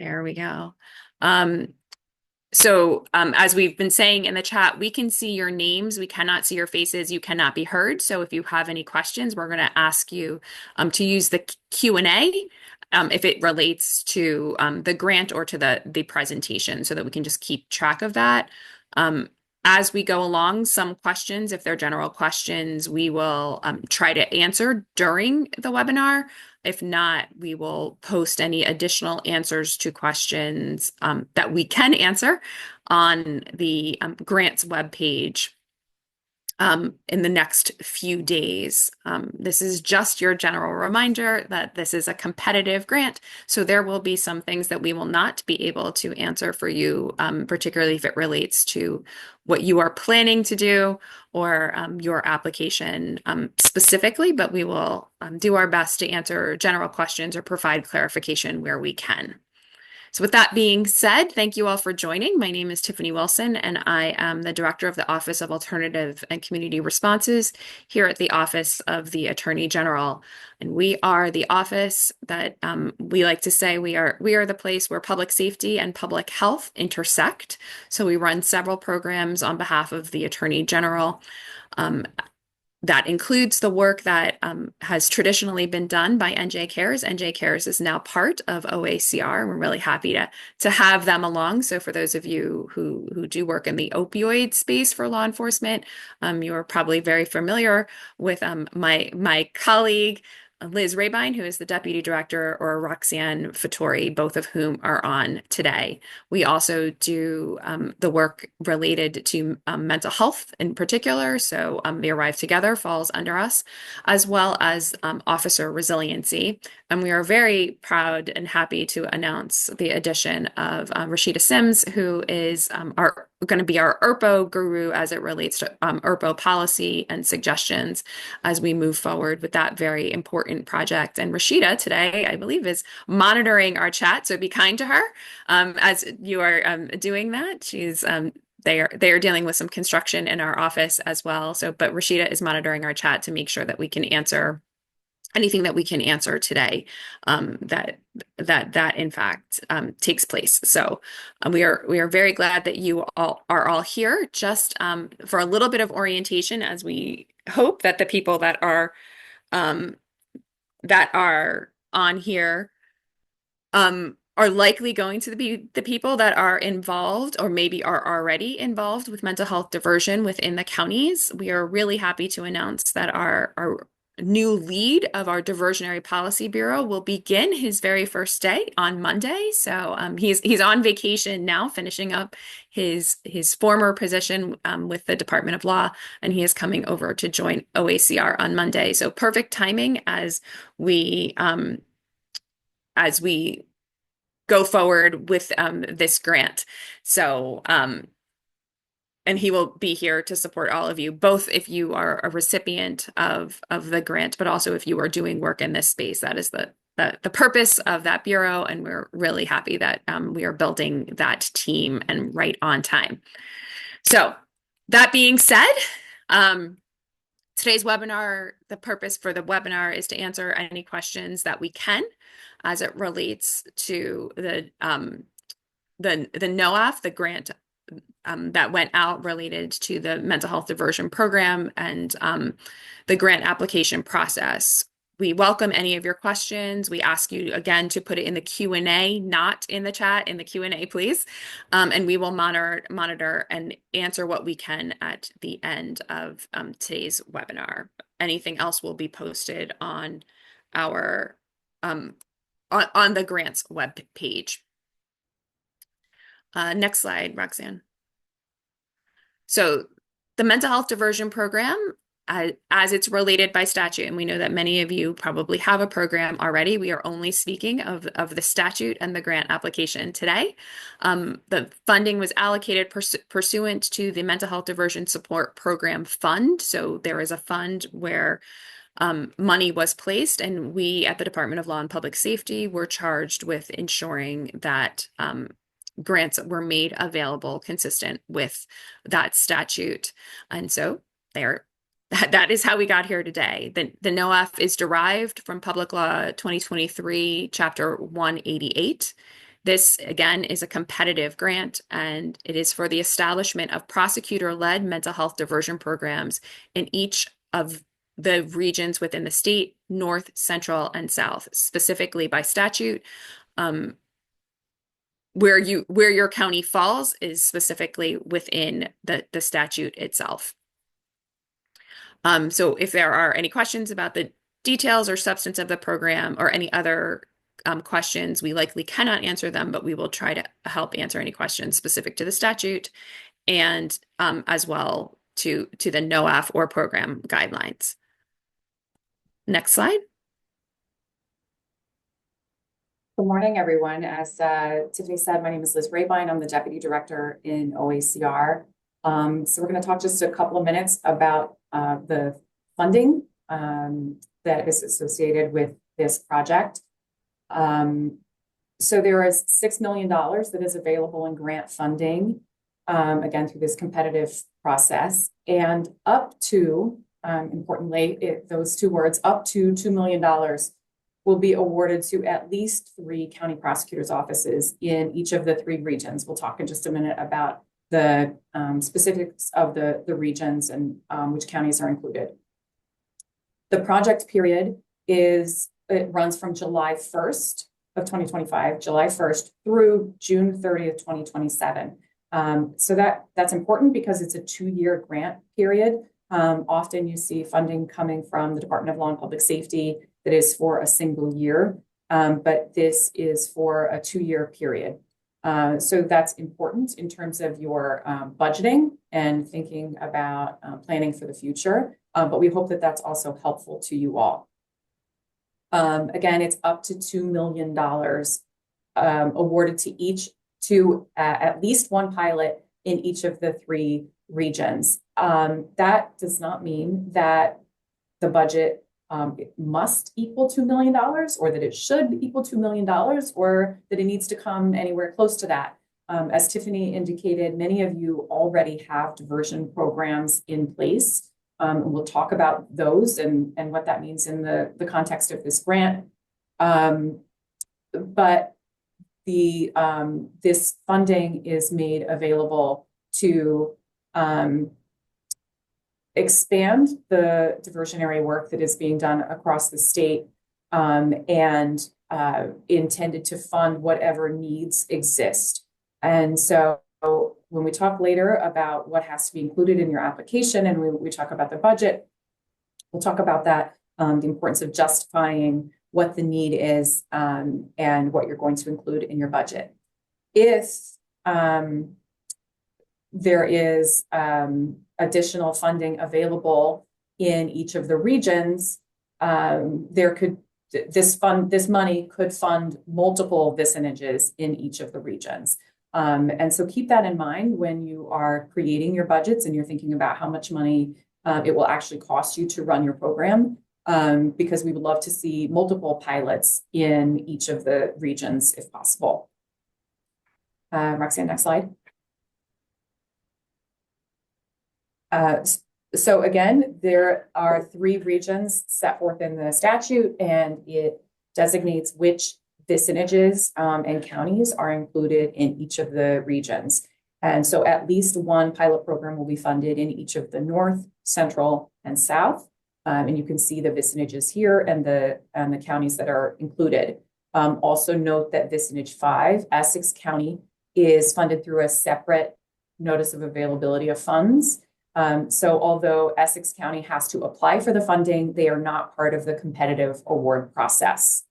There we go. As we've been saying in the chat, we can see your names. We cannot see your faces. You cannot be heard. So if you have any questions, we're going to ask you to use the Q&A if it relates to the grant or to the presentation so that we can just keep track of that. As we go along, some questions, if they're general questions, we will try to answer during the webinar. If not, we will post any additional answers to questions that we can answer on the grants webpage in the next few days. This is just your general reminder that this is a competitive grant, so there will be some things that we will not be able to answer for you, particularly if it relates to what you are planning to do or your application specifically, but we will do our best to answer general questions or provide clarification where we can. So with that being said, thank you all for joining. My name is Tiffany Wilson, and I am the Director of the Office of Alternative and Community Responses here at the Office of the Attorney General. And we are the office that we like to say we are the place where public safety and public health intersect. So we run several programs on behalf of the Attorney General. That includes the work that has traditionally been done by NJ Cares. NJ Cares is now part of OACR. We're really happy to have them along. So for those of you who do work in the opioid space for law enforcement, you are probably very familiar with my colleague, Liz Rabine, who is the Deputy Director, or Roxanne Fattori, both of whom are on today. We also do the work related to mental health in particular. So the Arrive Together falls under us, as well as officer resiliency. And we are very proud and happy to announce the addition of Rashida Sims, who is going to be our ERPO guru as it relates to ERPO policy and suggestions as we move forward with that very important project. And Rashida today, I believe, is monitoring our chat, so be kind to her as you are doing that. They are dealing with some construction in our office as well. But Rashida is monitoring our chat to make sure that we can answer anything that we can answer today that in fact takes place. So we are very glad that you all are all here. Just for a little bit of orientation, as we hope that the people that are on here are likely going to be the people that are involved or maybe are already involved with mental health diversion within the counties. We are really happy to announce that our new lead of our Diversionary Policy Bureau will begin his very first day on Monday. So he's on vacation now, finishing up his former position with the Department of Law, and he is coming over to join OACR on Monday. So perfect timing as we go forward with this grant. So and he will be here to support all of you, both if you are a recipient of the grant, but also if you are doing work in this space. That is the purpose of that bureau, and we're really happy that we are building that team and right on time. So that being said, today's webinar, the purpose for the webinar is to answer any questions that we can as it relates to the NOAF, the grant that went out related to the mental health diversion program and the grant application process. We welcome any of your questions. We ask you again to put it in the Q&A, not in the chat, in the Q&A, please. And we will monitor and answer what we can at the end of today's webinar. Anything else will be posted on our on the grants web page. Next slide, Roxanne. So the mental health diversion program, as it's related by statute, and we know that many of you probably have a program already. We are only speaking of the statute and the grant application today. The funding was allocated pursuant to the Mental Health Diversion Support Program Fund. So there is a fund where money was placed, and we at the Department of Law and Public Safety were charged with ensuring that grants were made available consistent with that statute. And so that is how we got here today. The NOAF is derived from Public Law 2023, Chapter 188. This, again, is a competitive grant, and it is for the establishment of prosecutor-led mental health diversion programs in each of the regions within the state, North, Central, and South, specifically by statute. Where your county falls is specifically within the statute itself. So if there are any questions about the details or substance of the program or any other questions, we likely cannot answer them, but we will try to help answer any questions specific to the statute and as well to the NOAF or program guidelines. Next slide. Good morning, everyone. As Tiffany said, my name is Liz Rabine. I'm the Deputy Director in OACR. So we're going to talk just a couple of minutes about the funding that is associated with this project. So there is $6 million that is available in grant funding, again, through this competitive process, and up to, importantly, those two words, up to $2 million will be awarded to at least 3 county prosecutors' offices in each of the 3 regions. We'll talk in just a minute about the specifics of the regions and which counties are included. The project period it runs from July 1st of 2025, July 1st through June 30th, 2027. So that's important because it's a 2-year grant period. Often you see funding coming from the Department of Law and Public Safety that is for a single year, but this is for a 2-year period. So that's important in terms of your budgeting and thinking about planning for the future, but we hope that that's also helpful to you all. Again, it's up to $2 million awarded to at least one pilot in each of the 3 regions. That does not mean that the budget it must equal $2 million or that it should equal $2 million or that it needs to come anywhere close to that. As Tiffany indicated, many of you already have diversion programs in place. We'll talk about those and what that means in the context of this grant. But this funding is made available to expand the diversionary work that is being done across the state and intended to fund whatever needs exist. And so when we talk later about what has to be included in your application and we talk about the budget, we'll talk about that, the importance of justifying what the need is and what you're going to include in your budget. If there is additional funding available in each of the regions, this money could fund multiple vicinages in each of the regions. And so keep that in mind when you are creating your budgets and you're thinking about how much money it will actually cost you to run your program, because we would love to see multiple pilots in each of the regions if possible. Roxanne, next slide. So again, there are 3 regions set forth in the statute, and it designates which vicinages and counties are included in each of the regions. And so at least one pilot program will be funded in each of the North, Central, and South. And you can see the vicinages here and the counties that are included. Also note that vicinage 5, Essex County, is funded through a separate notice of availability of funds. So although Essex County has to apply for the funding, they are not part of the competitive award process.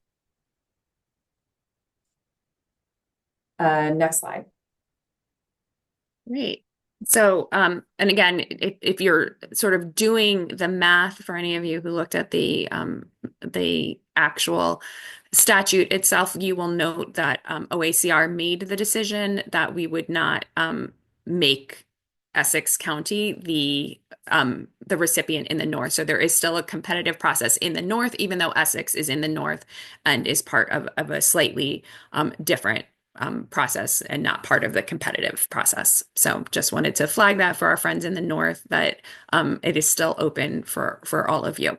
Next slide. Great. So, and again, if you're sort of doing the math for any of you who looked at the actual statute itself, you will note that OACR made the decision that we would not make Essex County the recipient in the North. So there is still a competitive process in the North, even though Essex is in the North and is part of a slightly different process and not part of the competitive process. So just wanted to flag that for our friends in the North, that it is still open for all of you.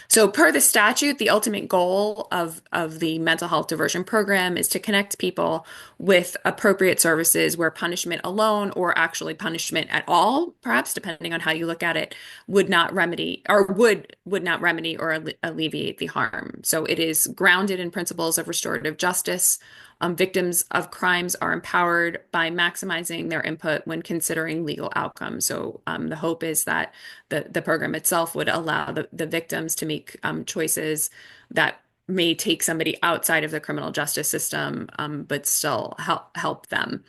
So per the statute, the ultimate goal of the mental health diversion program is to connect people with appropriate services where punishment alone or actually punishment at all, perhaps depending on how you look at it, would not remedy or would not remedy or alleviate the harm. So it is grounded in principles of restorative justice. Victims of crimes are empowered by maximizing their input when considering legal outcomes. So the hope is that the program itself would allow the victims to make choices that may take somebody outside of the criminal justice system, but still help them.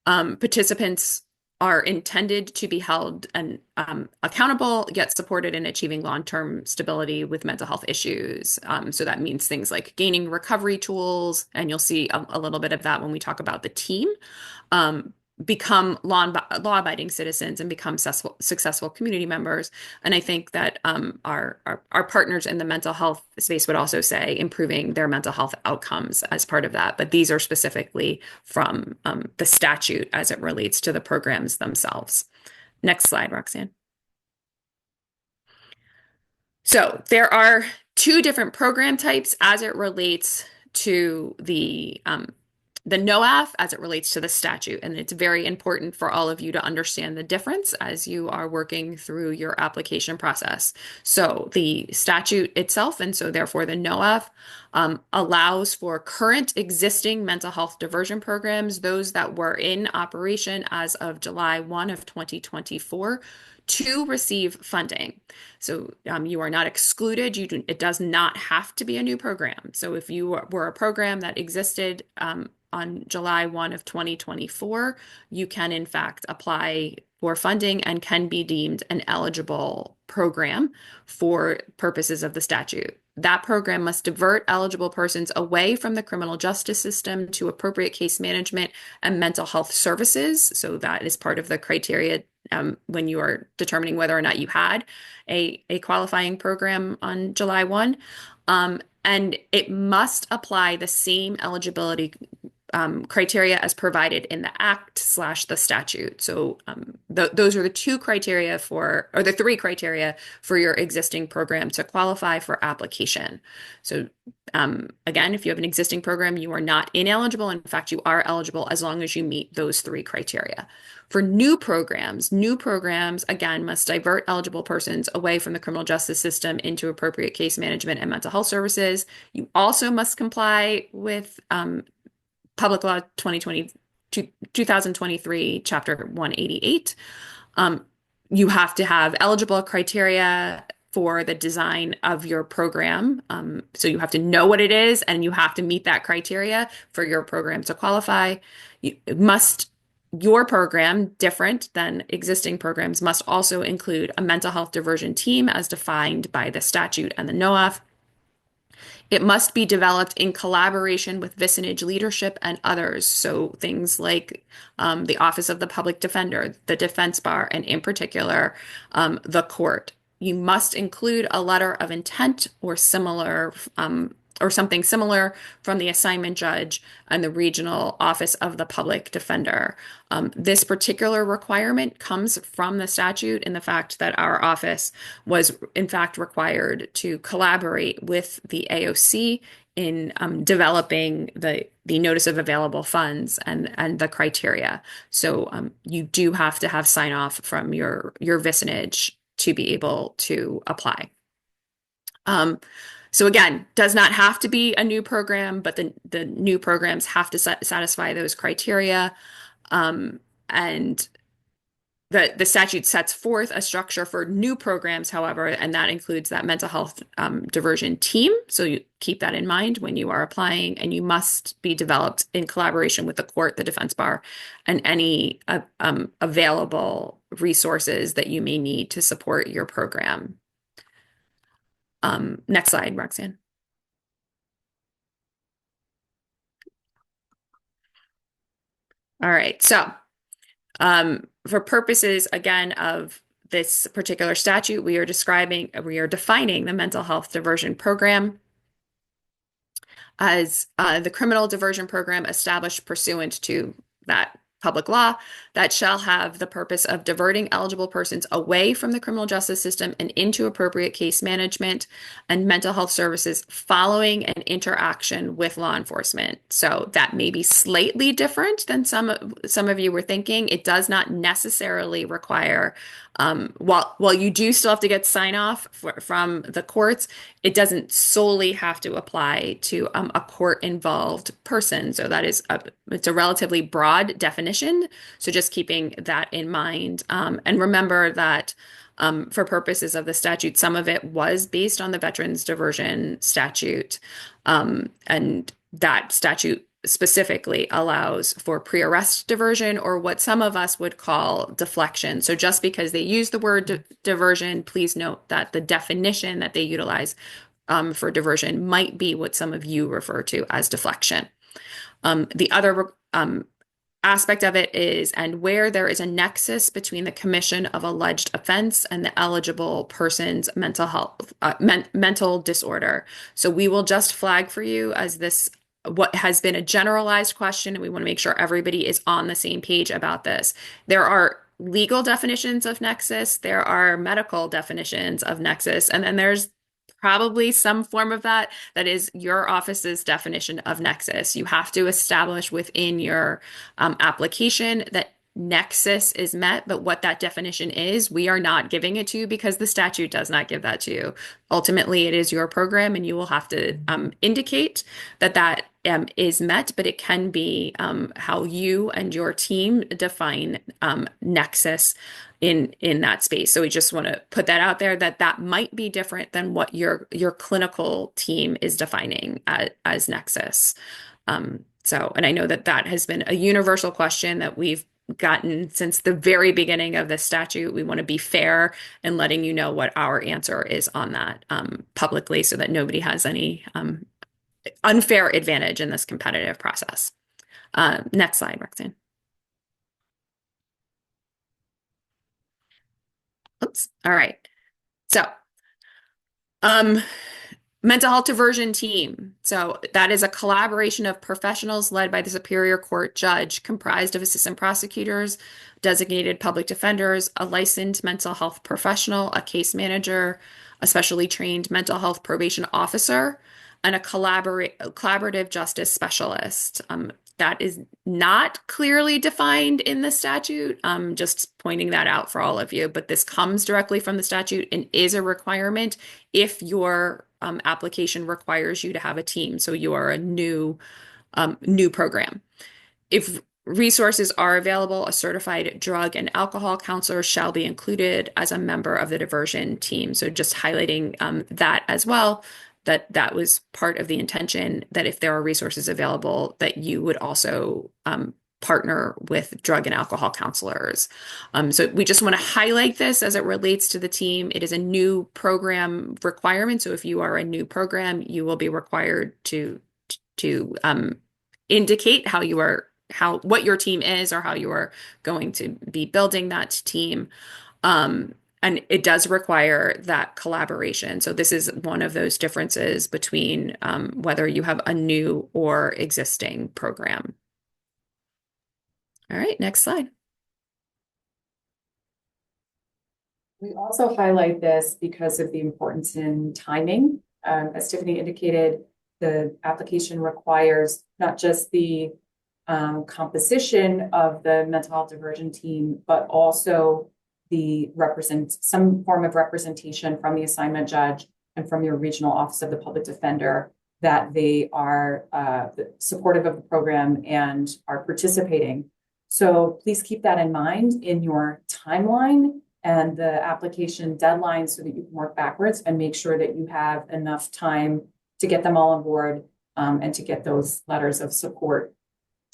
Participants are intended to be held and accountable, yet supported in achieving long-term stability with mental health issues. So that means things like gaining recovery tools, and you'll see a little bit of that when we talk about the team. Become law-abiding citizens and become successful community members. And I think that our partners in the mental health space would also say improving their mental health outcomes as part of that. But these are specifically from the statute as it relates to the programs themselves. Next slide, Roxanne. So there are two different program types as it relates to the NOAF as it relates to the statute. And it's very important for all of you to understand the difference as you are working through your application process. So the statute itself, and so therefore the NOAF, allows for current existing mental health diversion programs, those that were in operation as of July 1 of 2024, to receive funding. So you are not excluded. It does not have to be a new program. So if you were a program that existed on July 1 of 2024, you can in fact apply for funding and can be deemed an eligible program for purposes of the statute. That program must divert eligible persons away from the criminal justice system to appropriate case management and mental health services. So that is part of the criteria when you are determining whether or not you had a qualifying program on July 1. And it must apply the same eligibility criteria as provided in the act/the statute. So those are the three criteria for your existing program to qualify for application. So again, if you have an existing program, you are not ineligible. In fact, you are eligible as long as you meet those three criteria. For new programs, again, must divert eligible persons away from the criminal justice system into appropriate case management and mental health services. You also must comply with Public Law 2023, Chapter 188. You have to have eligible criteria for the design of your program. So you have to know what it is, and you have to meet that criteria for your program to qualify. Your program, different than existing programs, must also include a mental health diversion team as defined by the statute and the NOAF. It must be developed in collaboration with vicinage leadership and others. So things like the Office of the Public Defender, the Defense Bar, and in particular, the court. You must include a letter of intent or similar or something similar from the assignment judge and the regional office of the public defender. This particular requirement comes from the statute in the fact that our office was in fact required to collaborate with the AOC in developing the notice of available funds and the criteria. So you do have to have sign off from your vicinage to be able to apply. So again, does not have to be a new program, but the new programs have to satisfy those criteria. And the statute sets forth a structure for new programs, however, and that includes that mental health diversion team. So you keep that in mind when you are applying, and you must be developed in collaboration with the court, the defense bar, and any available resources that you may need to support your program. Next slide, Roxanne. All right, so for purposes, again, of this particular statute, we are defining the mental health diversion program as the criminal diversion program established pursuant to that public law that shall have the purpose of diverting eligible persons away from the criminal justice system and into appropriate case management and mental health services following an interaction with law enforcement. So that may be slightly different than some of you were thinking. It does not necessarily require, while you do still have to get sign off from the courts, it doesn't solely have to apply to a court involved person. So it's a relatively broad definition. So just keeping that in mind. And remember that for purposes of the statute, some of it was based on the Veterans Diversion Statute. And that statute specifically allows for pre-arrest diversion, or what some of us would call deflection. So just because they use the word diversion, please note that the definition that they utilize for diversion might be what some of you refer to as deflection. The other aspect of it is, and where there is a nexus between the commission of alleged offense and the eligible person's mental health, mental disorder. So we will just flag for you as this what has been a generalized question, and we want to make sure everybody is on the same page about this. There are legal definitions of nexus, there are medical definitions of nexus, and then there's probably some form of that is your office's definition of nexus. You have to establish within your application that nexus is met, but what that definition is, we are not giving it to you because the statute does not give that to you. Ultimately, it is your program, and you will have to indicate that is met, but it can be how you and your team define nexus in that space. So we just want to put that out there, that might be different than what your clinical team is defining as nexus. And I know that has been a universal question that we've gotten since the very beginning of the statute. We want to be fair in letting you know what our answer is on that publicly, so that nobody has any unfair advantage in this competitive process. Next slide, Roxanne. Oops. All right. So, mental health diversion team. So that is a collaboration of professionals led by the Superior Court judge, comprised of assistant prosecutors, designated public defenders, a licensed mental health professional, a case manager, a specially trained mental health probation officer, and a collaborative justice specialist. That is not clearly defined in the statute. Just pointing that out for all of you, but this comes directly from the statute and is a requirement if your application requires you to have a team. So you are a new program. If resources are available, a certified drug and alcohol counselor shall be included as a member of the diversion team. So just highlighting that as well, that was part of the intention, that if there are resources available, that you would also partner with drug and alcohol counselors. So we just want to highlight this as it relates to the team. It is a new program requirement. So if you are a new program, you will be required to indicate what your team is, or how you are going to be building that team. And it does require that collaboration. So this is one of those differences between whether you have a new or existing program. All right, next slide. We also highlight this because of the importance in timing. As Tiffany indicated, the application requires not just the composition of the mental health diversion team, but also some form of representation from the assignment judge and from your regional office of the public defender, that they are supportive of the program and are participating. So please keep that in mind in your timeline and the application deadline, so that you can work backwards and make sure that you have enough time to get them all on board and to get those letters of support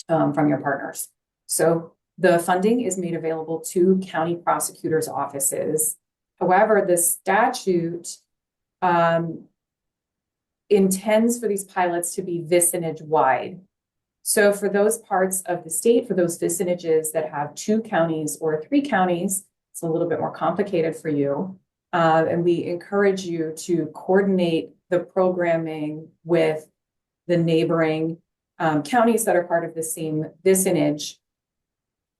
from your partners. So the funding is made available to county prosecutors' offices. However, the statute intends for these pilots to be vicinage-wide. So for those parts of the state, for those vicinages that have 2 counties or 3 counties, it's a little bit more complicated for you. And we encourage you to coordinate the programming with the neighboring counties that are part of the same vicinage,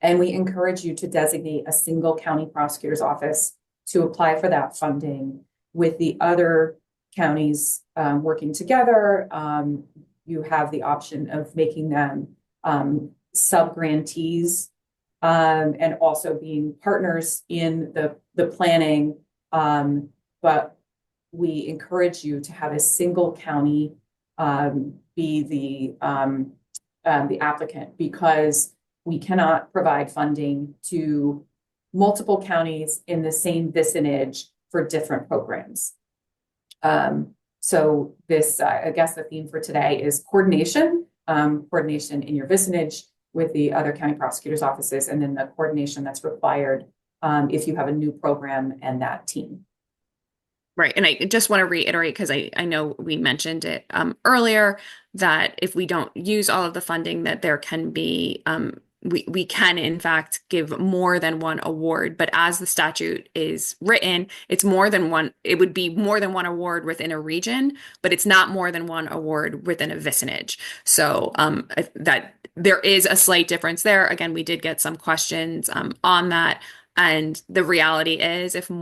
And we encourage you to designate a single county prosecutor's office to apply for that funding with the other counties working together. You have the option of making them sub-grantees and also being partners in the planning. But we encourage you to have a single county be the applicant, because we cannot provide funding to multiple counties in the same vicinage for different programs. So this, I guess the theme for today is coordination, coordination in your vicinage with the other county prosecutors' offices, and then the coordination that's required if you have a new program and that team. Right. And I just want to reiterate, because I know we mentioned it earlier, that if we don't use all of the funding, that there can be, we can in fact give more than one award. But as the statute is written, it's more than one, it would be more than one award within a region, but it's not more than one award within a vicinage. So that there is a slight difference there. Again, we did get some questions on that. And the reality is, if we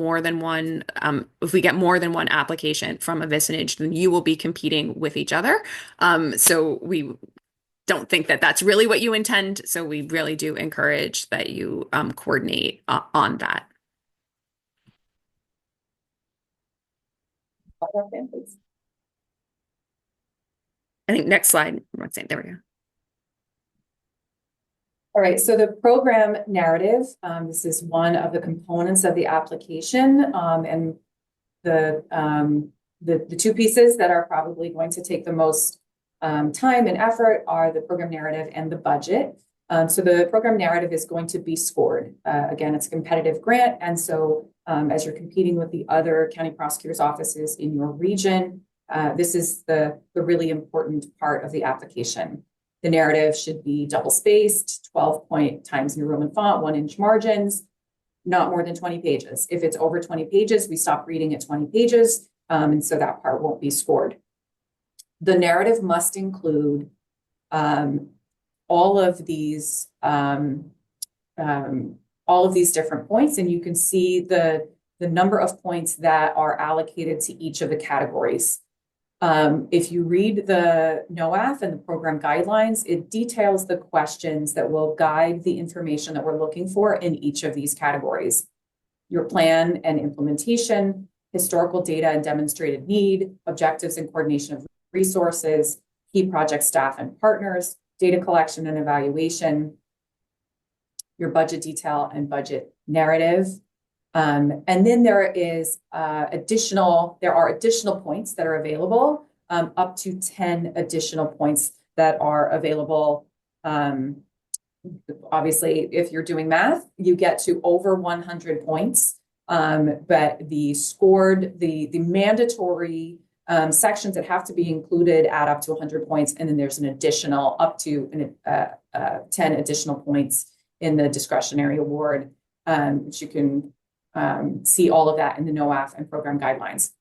get more than one application from a vicinage, then you will be competing with each other. So we don't think that that's really what you intend. So we really do encourage that you coordinate on that. I think next slide, Roxanne, there we go. All right, so the program narrative, this is one of the components of the application, and the two pieces that are probably going to take the most time and effort are the program narrative and the budget. So the program narrative is going to be scored. Again, it's a competitive grant, and so as you're competing with the other county prosecutors' offices in your region, this is the really important part of the application. The narrative should be double-spaced, 12-point Times New Roman font, 1-inch margins, not more than 20 pages. If it's over 20 pages, we stop reading at 20 pages, and so that part won't be scored. The narrative must include all of these different points, and you can see the number of points that are allocated to each of the categories. If you read the NOAF and the program guidelines, it details the questions that will guide the information that we're looking for in each of these categories. Your plan and implementation, historical data and demonstrated need, objectives and coordination of resources, key project staff and partners, data collection and evaluation, your budget detail and budget narrative. And then there are additional points that are available, up to 10 additional points that are available. Obviously, if you're doing math, you get to over 100 points. But the mandatory sections that have to be included add up to 100 points. And then there's an additional up to 10 additional points in the discretionary award, which you can see all of that in the NOAF and program guidelines.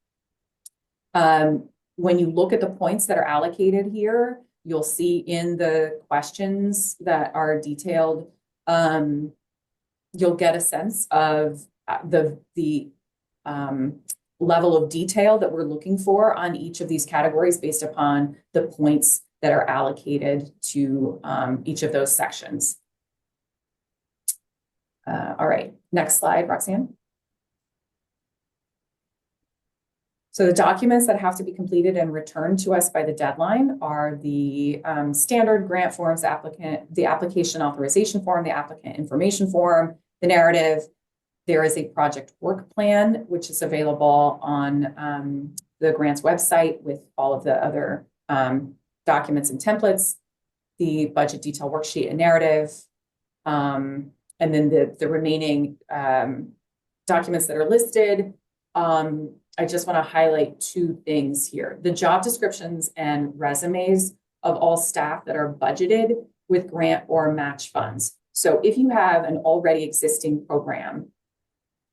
When you look at the points that are allocated here, you'll see in the questions that are detailed, you'll get a sense of the level of detail that we're looking for on each of these categories based upon the points that are allocated to each of those sections. All right, next slide, Roxanne. So the documents that have to be completed and returned to us by the deadline are the standard grant forms, the application authorization form, the applicant information form, the narrative. There is a project work plan, which is available on the grant's website with all of the other documents and templates, the budget detail worksheet and narrative, and then the remaining documents that are listed. I just want to highlight two things here. The job descriptions and resumes of all staff that are budgeted with grant or match funds. So if you have an already existing program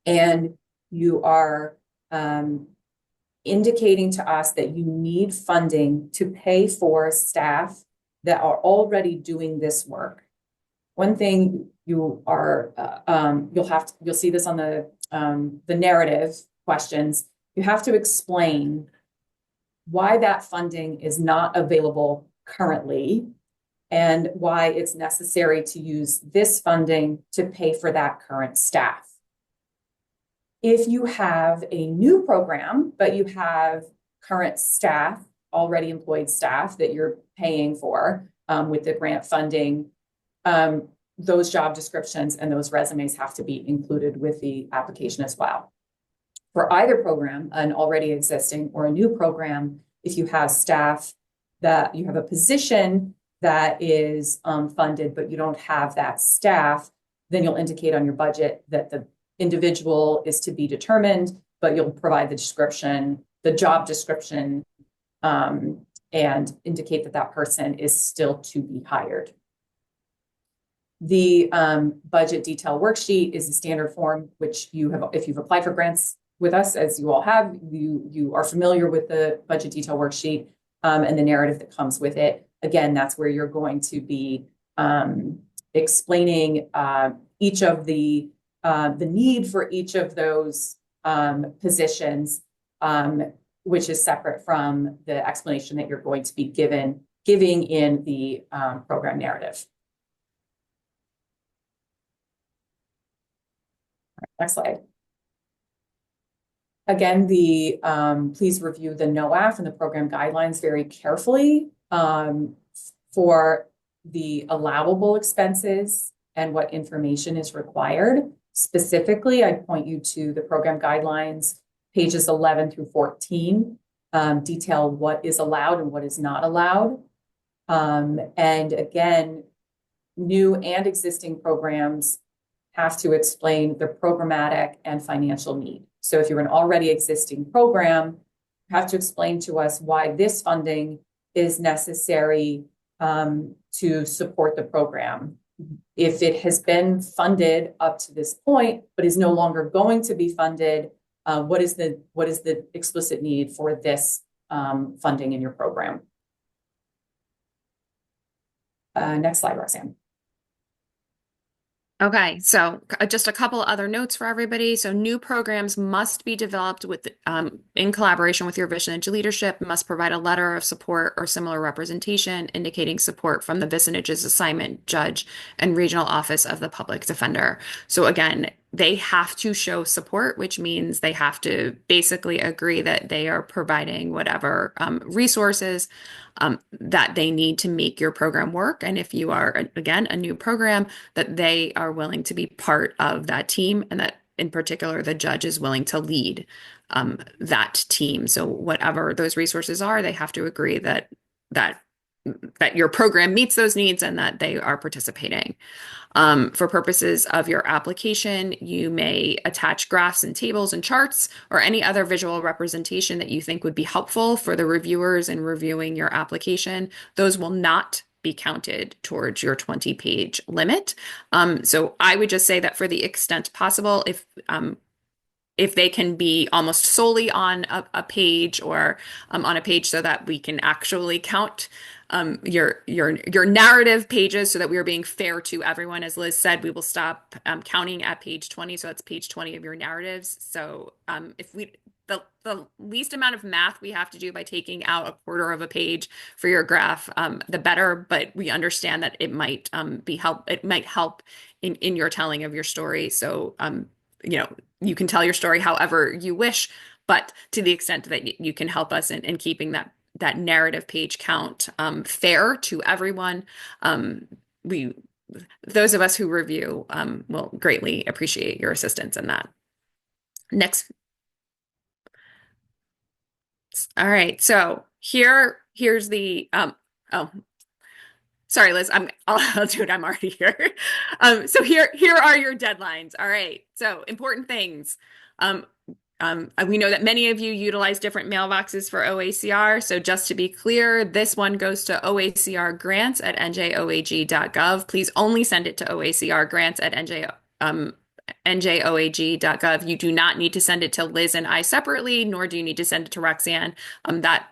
and you are indicating to us that you need funding to pay for staff that are already doing this work, one thing you'll see this on the narrative questions. You have to explain why that funding is not available currently and why it's necessary to use this funding to pay for that current staff. If you have a new program, but you have current staff, already employed staff that you're paying for with the grant funding, those job descriptions and those resumes have to be included with the application as well. For either program, an already existing or a new program, if you have staff that you have a position that is funded, but you don't have that staff, then you'll indicate on your budget that the individual is to be determined, but you'll provide the description, the job description, and indicate that that person is still to be hired. The budget detail worksheet is a standard form, which you have, if you've applied for grants with us, as you all have, you are familiar with the budget detail worksheet and the narrative that comes with it. Again, that's where you're going to be explaining each of the need for each of those positions, which is separate from the explanation that you're going to be giving in the program narrative. Next slide. Again, please review the NOAF and the program guidelines very carefully for the allowable expenses and what information is required. Specifically, I'd point you to the program guidelines, pages 11 through 14, detail what is allowed and what is not allowed. And again, new and existing programs have to explain the programmatic and financial need. So if you're an already existing program, you have to explain to us why this funding is necessary to support the program. If it has been funded up to this point, but is no longer going to be funded, what is the explicit need for this funding in your program? Next slide, Roxanne. Okay, so just a couple other notes for everybody. So new programs must be developed with in collaboration with your vicinage leadership, must provide a letter of support or similar representation indicating support from the vicinage's assignment judge and regional office of the public defender. So again, they have to show support, which means they have to basically agree that they are providing whatever resources that they need to make your program work. And if you are, again, a new program, that they are willing to be part of that team, and that in particular, the judge is willing to lead that team. So whatever those resources are, they have to agree that your program meets those needs and that they are participating. For purposes of your application, you may attach graphs and tables and charts or any other visual representation that you think would be helpful for the reviewers in reviewing your application. Those will not be counted towards your 20-page limit. So I would just say that for the extent possible, if they can be almost solely on a page or on a page so that we can actually count your narrative pages so that we are being fair to everyone. As Liz said, we will stop counting at page 20. So that's page 20 of your narratives. So if the least amount of math we have to do by taking out a quarter of a page for your graph, the better. But we understand that it might help in your telling of your story. So you can tell your story however you wish, but to the extent that you can help us in keeping that narrative page count fair to everyone, those of us who review will greatly appreciate your assistance in that. Next. All right, so here's the oh, sorry, Liz, I'll do it. I'm already here. So here are your deadlines. All right, so important things. We know that many of you utilize different mailboxes for OACR. So just to be clear, this one goes to OACR grants at njoag.gov. Please only send it to OACR grants at njoag.gov. You do not need to send it to Liz and I separately, nor do you need to send it to Roxanne. That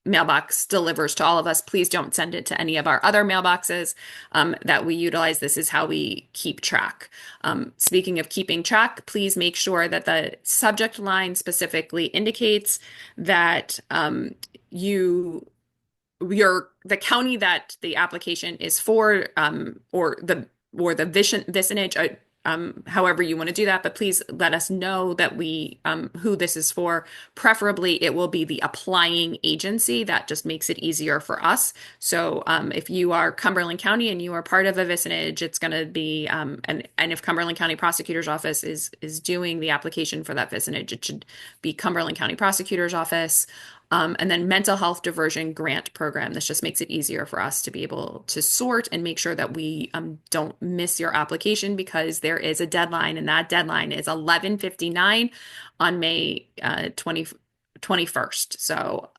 mailbox delivers to all of us. Please don't send it to any of our other mailboxes that we utilize. This is how we keep track. Speaking of keeping track, please make sure that the subject line specifically indicates that you the county that the application is for, or the vicinage, however you want to do that. But please let us know that who this is for. Preferably, it will be the applying agency. That just makes it easier for us. So, if you are Cumberland County and you are part of a vicinage, it's going to be, and if Cumberland County Prosecutor's Office is doing the application for that vicinage, it should be Cumberland County Prosecutor's Office. And then mental health diversion grant program. This just makes it easier for us to be able to sort and make sure that we don't miss your application, because there is a deadline, and that deadline is 11:59 on May 21st. So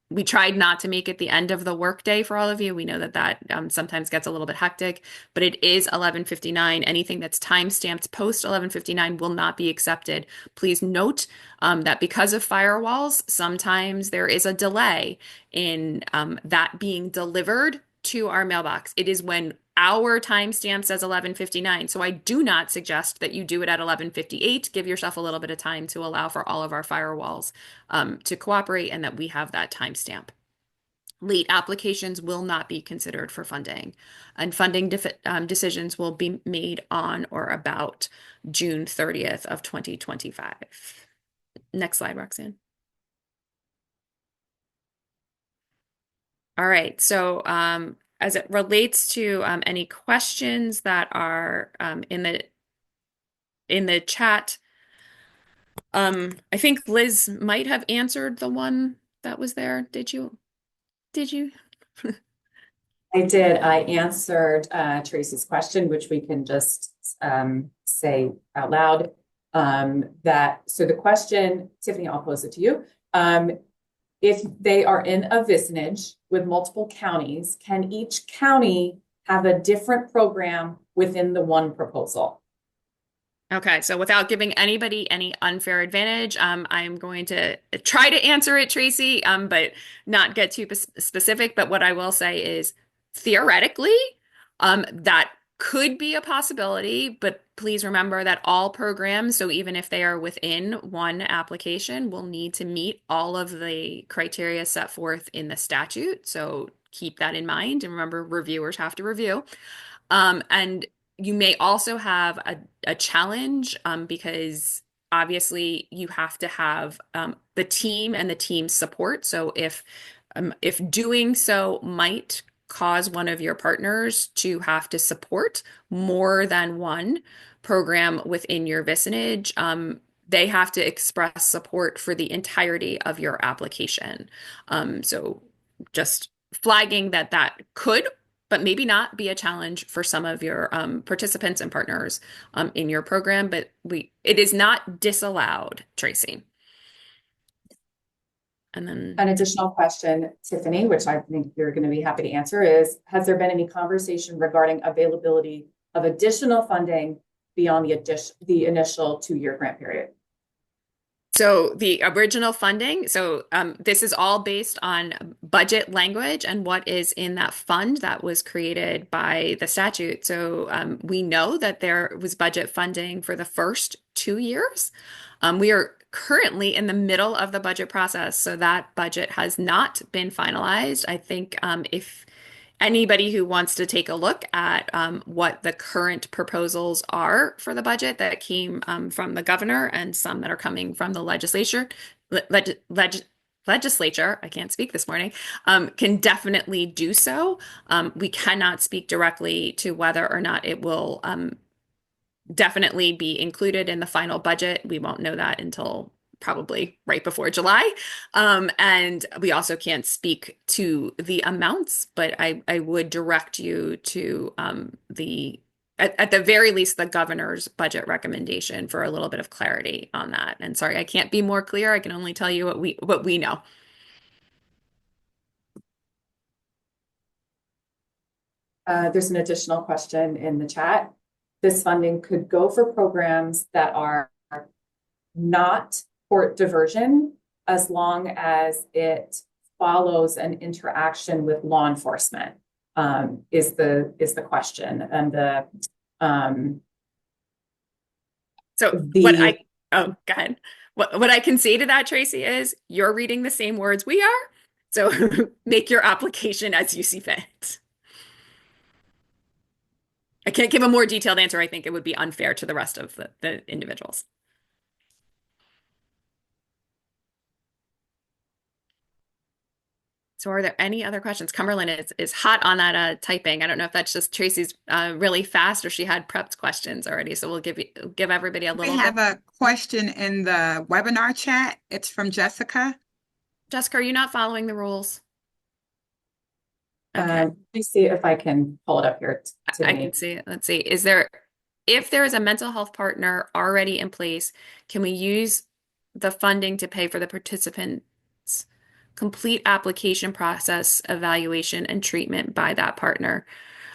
we tried not to make it the end of the workday for all of you. We know that sometimes gets a little bit hectic, but it is 11:59. Anything that's time stamped post 11:59 will not be accepted. Please note that because of firewalls, sometimes there is a delay in that being delivered to our mailbox. It is when our timestamp says 11:59. So I do not suggest that you do it at 11:58. Give yourself a little bit of time to allow for all of our firewalls to cooperate, and that we have that timestamp. Late applications will not be considered for funding, and funding decisions will be made on or about June 30th of 2025. Next slide, Roxanne. All right, so as it relates to any questions that are in the chat, I think Liz might have answered the one that was there. Did you? Did you? I did. I answered Tracy's question, which we can just say out loud. So the question, Tiffany, I'll pose it to you. If they are in a vicinage with multiple counties, can each county have a different program within the one proposal? Okay, so without giving anybody any unfair advantage, I'm going to try to answer it, Tracy, but not get too specific. But what I will say is, theoretically, that could be a possibility. But please remember that all programs, so even if they are within one application, will need to meet all of the criteria set forth in the statute. So keep that in mind. And remember, reviewers have to review. And you may also have a challenge, because obviously you have to have the team and the team support. So if doing so might cause one of your partners to have to support more than one program within your vicinage, they have to express support for the entirety of your application. So just flagging that could, but maybe not, be a challenge for some of your participants and partners in your program. But it is not disallowed, Tracy. And then An additional question, Tiffany, which I think you're going to be happy to answer, is, has there been any conversation regarding availability of additional funding beyond the initial 2-year grant period? So the original funding, so this is all based on budget language and what is in that fund that was created by the statute. So we know that there was budget funding for the first 2 years. We are currently in the middle of the budget process, so that budget has not been finalized. I think if anybody who wants to take a look at what the current proposals are for the budget that came from the governor, and some that are coming from the legislature, I can't speak this morning, can definitely do so. We cannot speak directly to whether or not it will definitely be included in the final budget. We won't know that until probably right before July. And we also can't speak to the amounts, but I would direct you to at the very least, the governor's budget recommendation for a little bit of clarity on that. And sorry, I can't be more clear. I can only tell you what we know. There's an additional question in the chat. This funding could go for programs that are not port diversion, as long as it follows an interaction with law enforcement? Is the question. And So the oh, go ahead. What I can say to that, Tracy, is you're reading the same words we are. So make your application as you see fit. I can't give a more detailed answer. I think it would be unfair to the rest of the individuals. So are there any other questions? Cumberland is hot on that typing. I don't know if that's just Tracy's really fast or she had prepped questions already. So we'll give everybody a We little bit. have a question in the webinar chat. It's from Jessica. Jessica, are you not following the rules? Okay. let me see if I can pull it up here, I Tiffany. can see it. Let's see. If there is a mental health partner already in place, can we use the funding to pay for the participants' complete application process, evaluation, and treatment by that partner?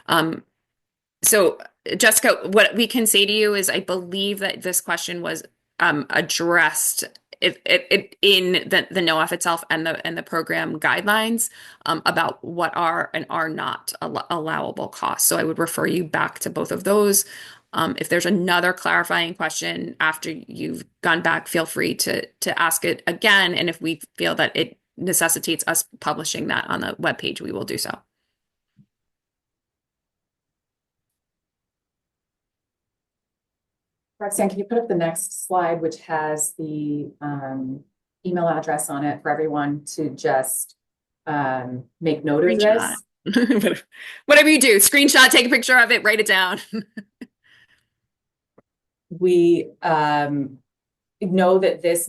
Um, so, Jessica, what we can say to you is I believe that this question was addressed in the NOAF itself and the program guidelines about what are and are not allowable costs. So I would refer you back to both of those. If there's another clarifying question after you've gone back, feel free to ask it again. And if we feel that it necessitates us publishing that on the webpage, we will do so. Roxanne, can you put up the next slide, which has the email address on it for everyone to just make note of Screenshot. this? Whatever you do, screenshot, take a picture of it, write it down. We know that this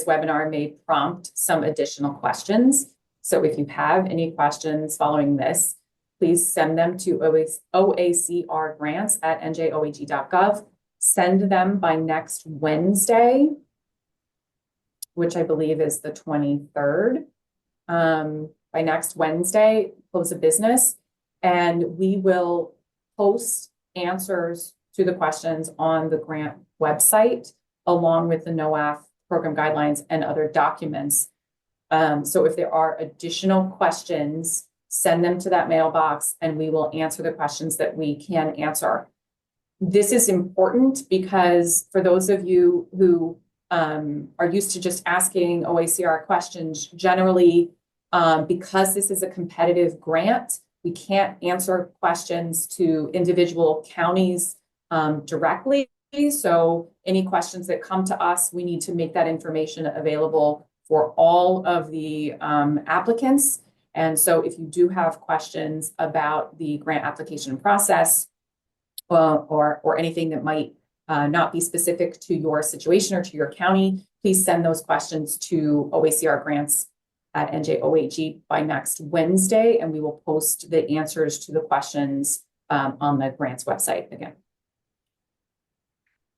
webinar may prompt some additional questions. So if you have any questions following this, please send them to oacrgrants@njoag.gov. Send them by next Wednesday, which I believe is the 23rd. By next Wednesday, close of business, and we will post answers to the questions on the grant website, along with the NOAF program guidelines and other documents. So if there are additional questions, send them to that mailbox and we will answer the questions that we can answer. This is important because for those of you who are used to just asking OACR questions, generally, because this is a competitive grant, we can't answer questions to individual counties directly. So any questions that come to us, we need to make that information available for all of the applicants. And so if you do have questions about the grant application process or anything that might not be specific to your situation or to your county, please send those questions to OACRgrants@njoag by next Wednesday, and we will post the answers to the questions on the grants website again.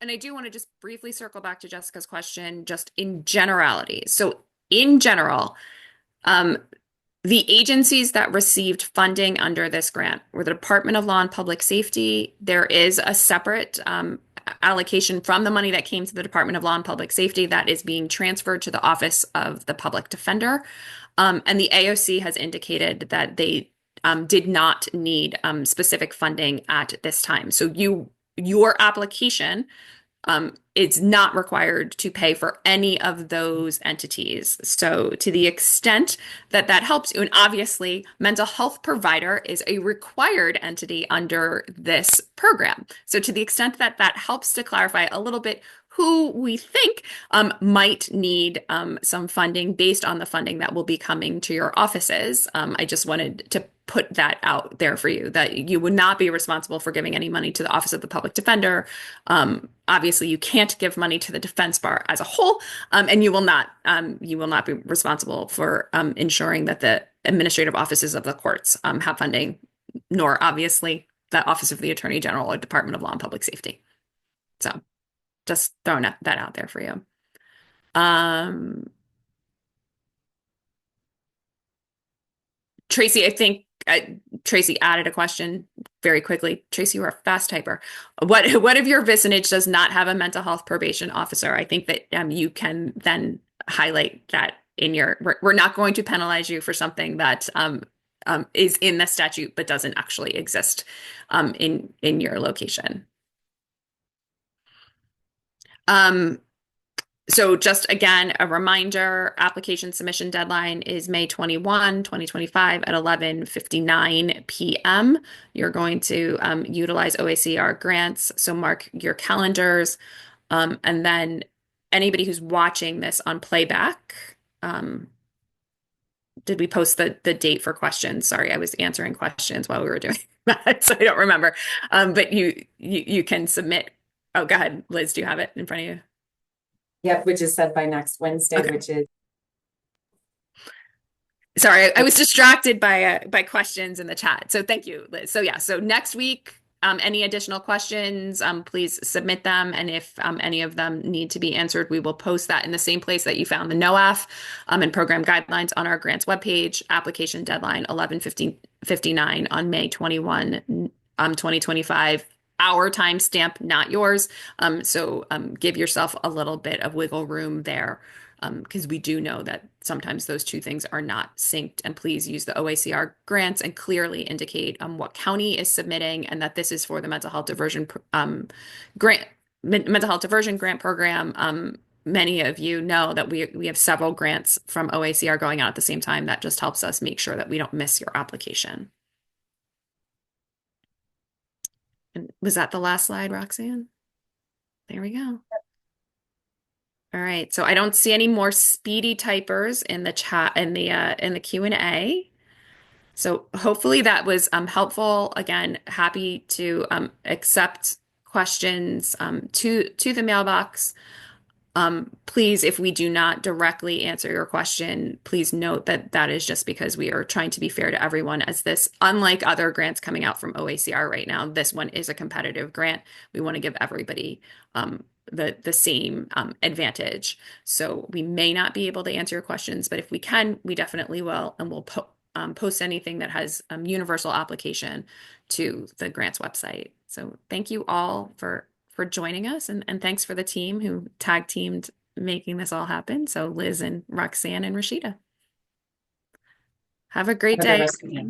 And I do want to just briefly circle back to Jessica's question, just in generality. So in general, the agencies that received funding under this grant were the Department of Law and Public Safety. There is a separate allocation from the money that came to the Department of Law and Public Safety that is being transferred to the Office of the Public Defender. And the AOC has indicated that they did not need specific funding at this time. So your application it's not required to pay for any of those entities. So to the extent that that helps you, and obviously mental health provider is a required entity under this program. So to the extent that that helps to clarify a little bit who we think might need some funding based on the funding that will be coming to your offices. I just wanted to put that out there for you, that you would not be responsible for giving any money to the Office of the Public Defender. Obviously, you can't give money to the defense bar as a whole, and you will not be responsible for ensuring that the administrative offices of the courts have funding, nor obviously the Office of the Attorney General or Department of Law and Public Safety. So just throwing that out there for you. Tracy, I think Tracy added a question very quickly. Tracy, you are a fast typer. What if your vicinage does not have a mental health probation officer? I think that you can then highlight that in your, we're not going to penalize you for something that is in the statute but doesn't actually exist in your location. So just again, a reminder, application submission deadline is May 21, 2025 at 11:59 p.m. You're going to utilize OACR grants, so mark your calendars. And then anybody who's watching this on playback, did we post the date for questions? Sorry, I was answering questions while we were doing that, so I don't remember. But you can submit. Oh, go ahead, Liz. Do you have it in front of you? Yep, which is set by next Wednesday, Okay. which is Sorry, I was distracted by questions in the chat. So thank you, Liz. So yeah, so next week, any additional questions, please submit them. And if any of them need to be answered, we will post that in the same place that you found the NOAF and program guidelines on our grants webpage. Application deadline 11:59 on May 21, 2025. Our timestamp, not yours. So give yourself a little bit of wiggle room there, because we do know that sometimes those two things are not synced. And please use the OACR grants and clearly indicate what county is submitting and that this is for the mental health diversion grant, mental health diversion grant program. Many of you know that we have several grants from OACR going out at the same time. That just helps us make sure that we don't miss your application. And was that the last slide, Roxanne? There we go. All right, so I don't see any more speedy typers in the chat in the Q&A. So hopefully that was helpful. Again, happy to accept questions to the mailbox. Please, if we do not directly answer your question, please note that that is just because we are trying to be fair to everyone, as this, unlike other grants coming out from OACR right now, this one is a competitive grant. We want to give everybody the same advantage. So we may not be able to answer your questions, but if we can, we definitely will, and we'll post anything that has universal application to the grants website. So thank you all for joining us, and thanks for the team who tag teamed making this all happen. So Liz and Roxanne and Rashida. Have a great have a good day. rest of the day.